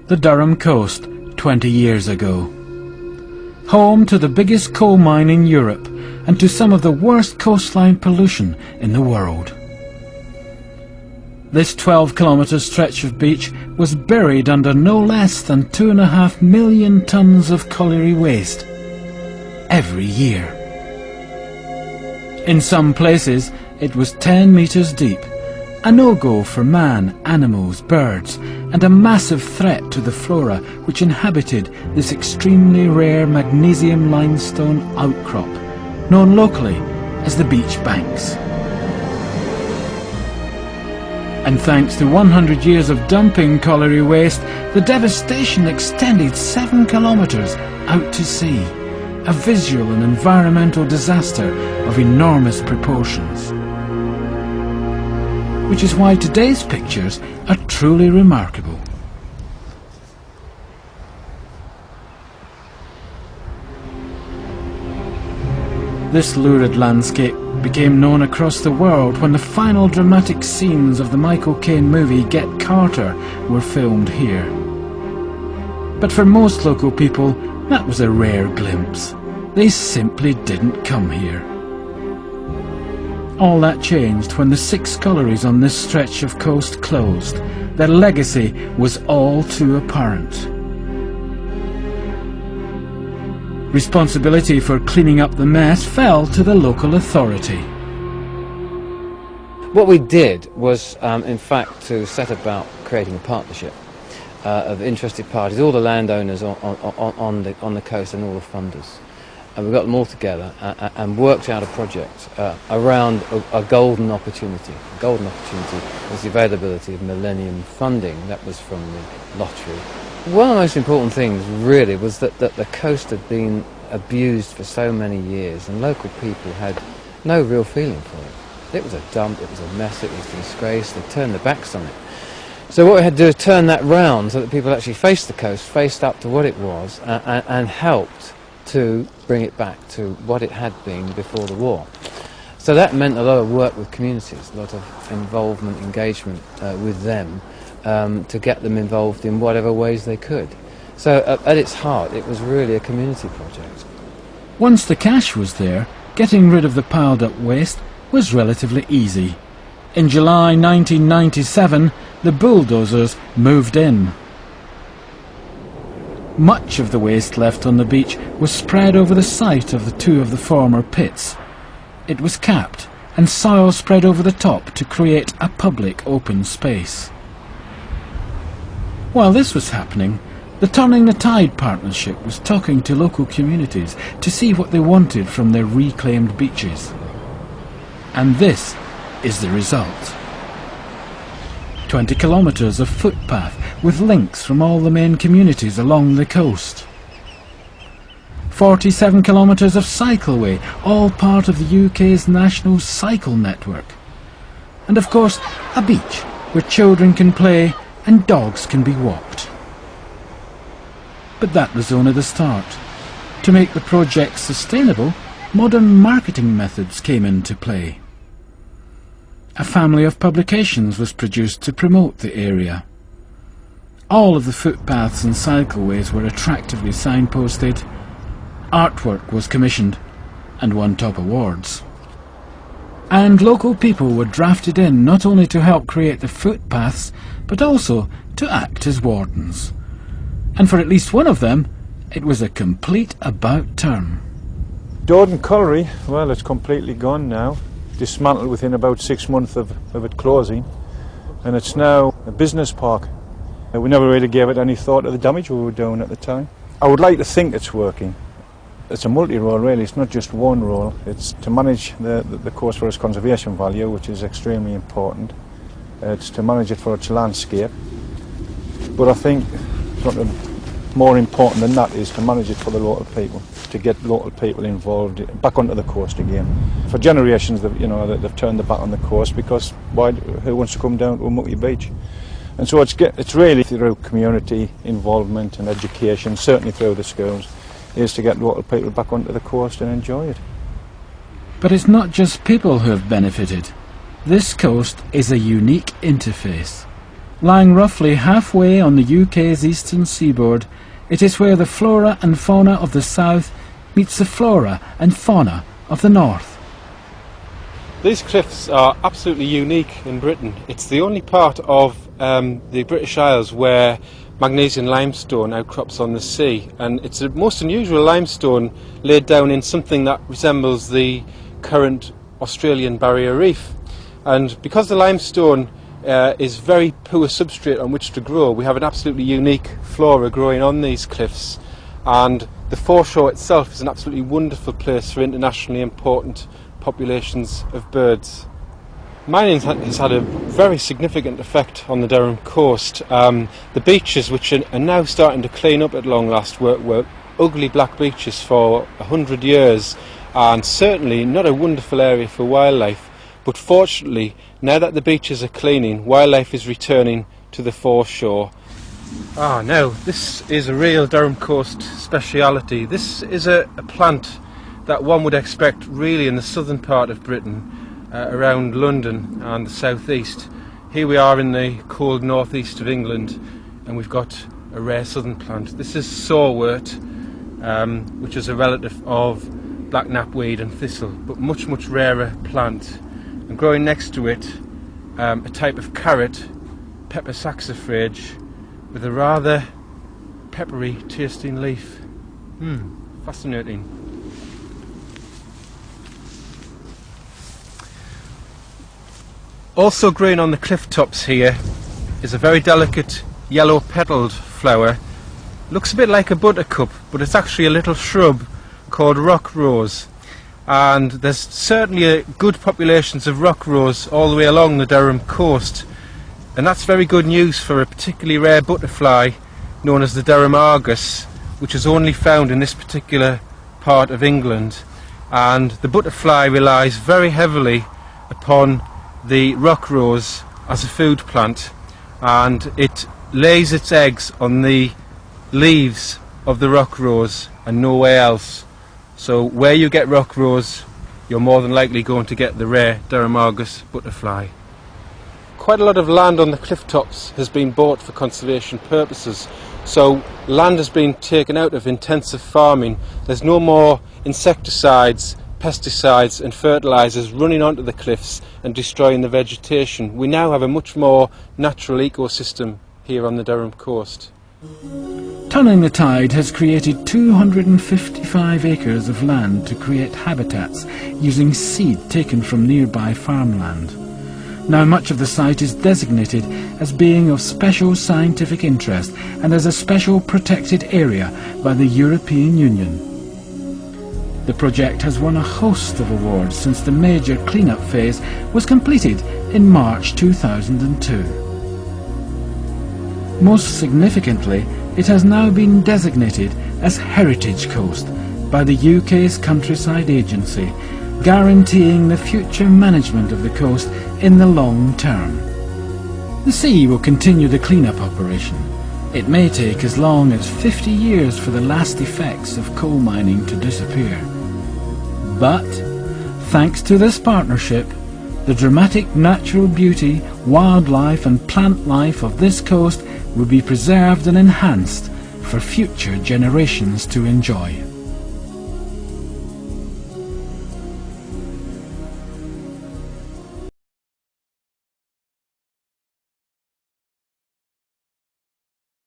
the Durham Coast 20 years ago. Home to the biggest coal mine in Europe and to some of the worst coastline pollution in the world. This 12-kilometre stretch of beach was buried under no less than 2.5 million tonnes of colliery waste every year. In some places it was 10 metres deep, a no-go for man, animals, birds, and a massive threat to the flora which inhabited this extremely rare magnesium limestone outcrop, known locally as the beach banks. And thanks to 100 years of dumping colliery waste, the devastation extended 7 kilometres out to sea, a visual and environmental disaster of enormous proportions. Which is why today's pictures are truly remarkable. This lurid landscape became known across the world when the final dramatic scenes of the Michael Caine movie Get Carter were filmed here. But for most local people, that was a rare glimpse. They simply didn't come here. All that changed when the 6 collieries on this stretch of coast closed. Their legacy was all too apparent. Responsibility for cleaning up the mess fell to the local authority. What we did was, in fact, to set about creating a partnership of interested parties, all the landowners on the coast and all the funders. And we got them all together and worked out a project around a golden opportunity. A golden opportunity was the availability of Millennium funding. That was from the lottery. One of the most important things really was that the coast had been abused for so many years and local people had no real feeling for it. It was a dump, it was a mess, it was a disgrace, they turned their backs on it. So what we had to do is turn that round so that people actually faced the coast, faced up to what it was and helped to bring it back to what it had been before the war. So that meant a lot of work with communities, a lot of involvement, engagement with them to get them involved in whatever ways they could. So at its heart it was really a community project. Once the cash was there, getting rid of the piled up waste was relatively easy. In July 1997 the bulldozers moved in. Much of the waste left on the beach was spread over the site of the 2 of the former pits. It was capped and soil spread over the top to create a public open space. While this was happening, the Turning the Tide partnership was talking to local communities to see what they wanted from their reclaimed beaches. And this is the result. 20 kilometres of footpath with links from all the main communities along the coast. 47 kilometres of cycleway, all part of the UK's national cycle network. And of course, a beach where children can play and dogs can be walked. But that was only the start. To make the project sustainable, modern marketing methods came into play. A family of publications was produced to promote the area. All of the footpaths and cycleways were attractively signposted. Artwork was commissioned and won top awards. And local people were drafted in not only to help create the footpaths, but also to act as wardens. And for at least one of them, it was a complete about-turn. Durham Colliery, well, it's completely gone now. Dismantled within about 6 months of it closing, and it's now a business park. We never really gave it any thought of the damage we were doing at the time. I would like to think it's working. It's a multi-role really, it's not just one role. It's to manage the coast for its conservation value, which is extremely important. It's to manage it for its landscape. But I think something more important than that is to manage it for the local people, to get local people involved, back onto the coast again. For generations, they've turned their back on the coast because who wants to come down to a mucky beach? And so it's really through community involvement and education, certainly through the schools, is to get local people back onto the coast and enjoy it. But it's not just people who have benefited. This coast is a unique interface. Lying roughly halfway on the UK's eastern seaboard, it is where the flora and fauna of the south meets the flora and fauna of the north. These cliffs are absolutely unique in Britain. It's the only part of the British Isles where magnesian limestone outcrops on the sea, and it's the most unusual limestone laid down in something that resembles the current Australian barrier reef. And because the limestone is very poor substrate on which to grow, we have an absolutely unique flora growing on these cliffs, and the foreshore itself is an absolutely wonderful place for internationally important populations of birds. Mining has had a very significant effect on the Durham coast. The beaches, which are now starting to clean up at long last, were ugly black beaches for 100 years, and certainly not a wonderful area for wildlife. But fortunately, now that the beaches are cleaning, wildlife is returning to the foreshore. Now, this is a real Durham Coast speciality. This is a plant that one would expect really in the southern part of Britain, around London and the southeast. Here we are in the cold northeast of England, and we've got a rare southern plant. This is sawwort, which is a relative of black knapweed and thistle, but much rarer plant. And growing next to it, a type of carrot, Pepper saxifrage, with a rather peppery tasting leaf. Fascinating. Also growing on the cliff tops here is a very delicate yellow petalled flower. Looks a bit like a buttercup, but it's actually a little shrub called rock rose. And there's certainly good populations of rock rose all the way along the Durham coast, and that's very good news for a particularly rare butterfly known as the Durham argus, which is only found in this particular part of England. And the butterfly relies very heavily upon the rock rose as a food plant, and it lays its eggs on the leaves of the rock rose and nowhere else. So where you get rock rose, you're more than likely going to get the rare Durham argus butterfly. Quite a lot of land on the cliff tops has been bought for conservation purposes. So land has been taken out of intensive farming. There's no more insecticides, pesticides and fertilisers running onto the cliffs and destroying the vegetation. We now have a much more natural ecosystem here on the Durham coast. Turning the tide has created 255 acres of land to create habitats using seed taken from nearby farmland. Now much of the site is designated as being of special scientific interest and as a special protected area by the European Union. The project has won a host of awards since the major clean-up phase was completed in March 2002. Most significantly, it has now been designated as Heritage Coast by the UK's Countryside Agency, guaranteeing the future management of the coast in the long term. The sea will continue the clean-up operation. It may take as long as 50 years for the last effects of coal mining to disappear. But, thanks to this partnership, the dramatic natural beauty, wildlife and plant life of this coast will be preserved and enhanced for future generations to enjoy.